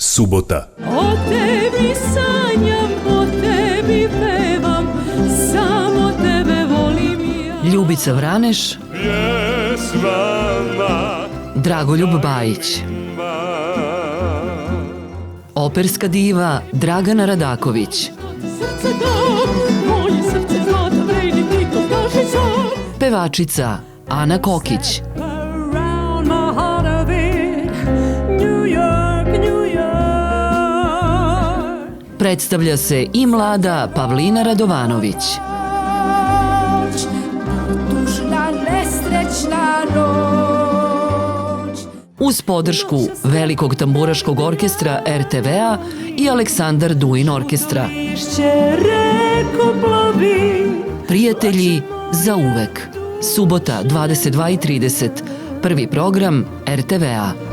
Subota. O tebi sanjam, o tebi pevam, samo tebe volim ja. Ljubica Vraneš, Dragoljub Bajić, operska diva Dragana Radaković, Srce dam, moje srce zlata vredi, ti to znaš i sam. pevačica Ana Kokić, Around my heart a beat, New York, New York. predstavlja se i mlada Pavlina Radovanović. Tužna, nesrećna noć. Uz podršku Velikog tamburaškog orkestra RTV-a i Aleksandar Duin orkestra. Išće reko plovi. Prijatelji za uvek. Subota 22:30. Prvi program RTV-a.